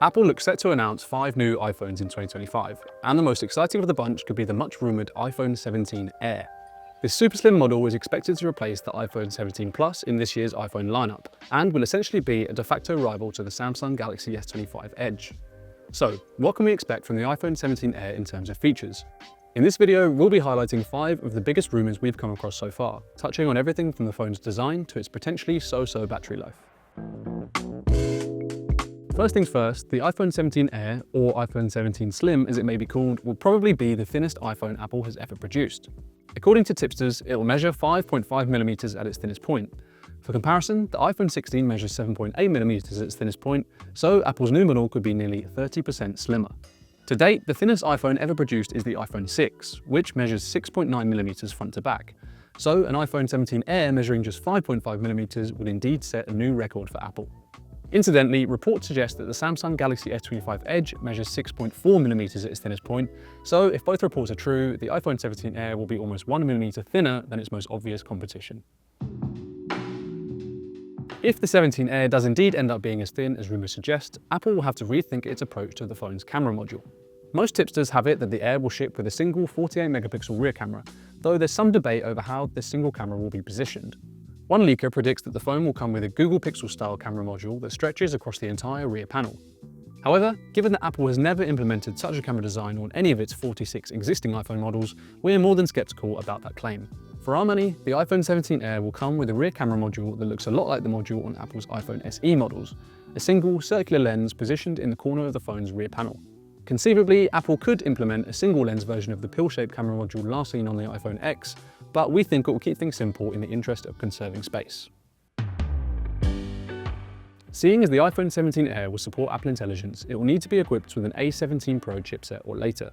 Apple looks set to announce 5 new iPhones in 2025, and the most exciting of the bunch could be the much-rumoured iPhone 17 Air. This super slim model is expected to replace the iPhone 17 Plus in this year's iPhone lineup, and will essentially be a de facto rival to the Samsung Galaxy S25 Edge. So, what can we expect from the iPhone 17 Air in terms of features? In this video, we'll be highlighting 5 of the biggest rumours we've come across so far, touching on everything from the phone's design to its potentially so-so battery life. First things first, the iPhone 17 Air, or iPhone 17 Slim as it may be called, will probably be the thinnest iPhone Apple has ever produced. According to tipsters, it will measure 5.5mm at its thinnest point. For comparison, the iPhone 16 measures 7.8mm at its thinnest point, so Apple's new model could be nearly 30% slimmer. To date, the thinnest iPhone ever produced is the iPhone 6, which measures 6.9mm front to back. So an iPhone 17 Air measuring just 5.5mm would indeed set a new record for Apple. Incidentally, reports suggest that the Samsung Galaxy S25 Edge measures 6.4mm at its thinnest point, so if both reports are true, the iPhone 17 Air will be almost 1mm thinner than its most obvious competition. If the 17 Air does indeed end up being as thin as rumours suggest, Apple will have to rethink its approach to the phone's camera module. Most tipsters have it that the Air will ship with a single 48-megapixel rear camera, though there's some debate over how this single camera will be positioned. One leaker predicts that the phone will come with a Google Pixel-style camera module that stretches across the entire rear panel. However, given that Apple has never implemented such a camera design on any of its 46 existing iPhone models, we're more than skeptical about that claim. For our money, the iPhone 17 Air will come with a rear camera module that looks a lot like the module on Apple's iPhone SE models, a single circular lens positioned in the corner of the phone's rear panel. Conceivably, Apple could implement a single lens version of the pill-shaped camera module last seen on the iPhone X, but we think it will keep things simple in the interest of conserving space. Seeing as the iPhone 17 Air will support Apple Intelligence, it will need to be equipped with an A17 Pro chipset or later.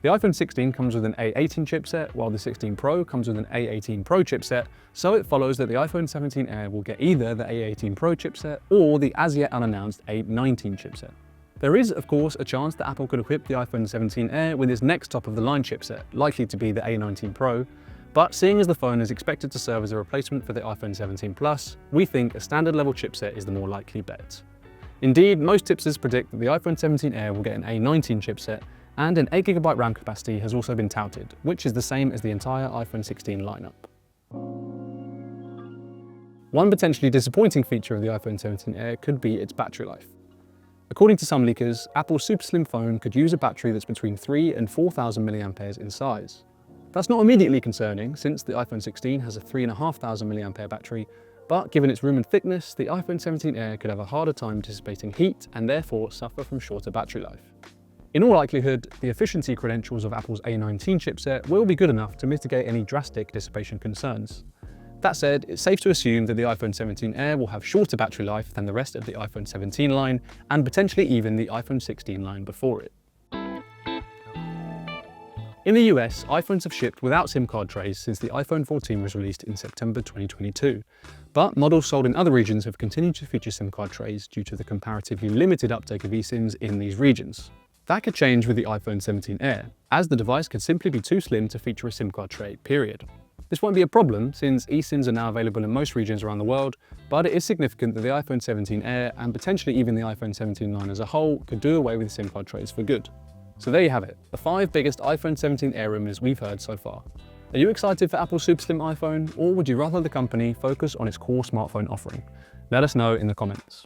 The iPhone 16 comes with an A18 chipset, while the 16 Pro comes with an A18 Pro chipset, so it follows that the iPhone 17 Air will get either the A18 Pro chipset or the as yet unannounced A19 chipset. There is, of course, a chance that Apple could equip the iPhone 17 Air with its next top-of-the-line chipset, likely to be the A19 Pro, but seeing as the phone is expected to serve as a replacement for the iPhone 17 Plus, we think a standard-level chipset is the more likely bet. Indeed, most tipsters predict that the iPhone 17 Air will get an A19 chipset, and an 8GB RAM capacity has also been touted, which is the same as the entire iPhone 16 lineup. One potentially disappointing feature of the iPhone 17 Air could be its battery life. According to some leakers, Apple's super slim phone could use a battery that's between 3,000 and 4,000 mAh in size. That's not immediately concerning, since the iPhone 16 has a 3,500 mAh battery, but given its rumored thickness, the iPhone 17 Air could have a harder time dissipating heat and therefore suffer from shorter battery life. In all likelihood, the efficiency credentials of Apple's A19 chipset will be good enough to mitigate any drastic dissipation concerns. That said, it's safe to assume that the iPhone 17 Air will have shorter battery life than the rest of the iPhone 17 line, and potentially even the iPhone 16 line before it. In the US, iPhones have shipped without SIM card trays since the iPhone 14 was released in September 2022. But models sold in other regions have continued to feature SIM card trays due to the comparatively limited uptake of eSIMs in these regions. That could change with the iPhone 17 Air, as the device could simply be too slim to feature a SIM card tray, period. This won't be a problem since eSIMs are now available in most regions around the world, but it is significant that the iPhone 17 Air, and potentially even the iPhone 17 line as a whole, could do away with SIM card trays for good. So there you have it, the 5 biggest iPhone 17 Air rumours we've heard so far. Are you excited for Apple's super slim iPhone, or would you rather the company focus on its core smartphone offering? Let us know in the comments.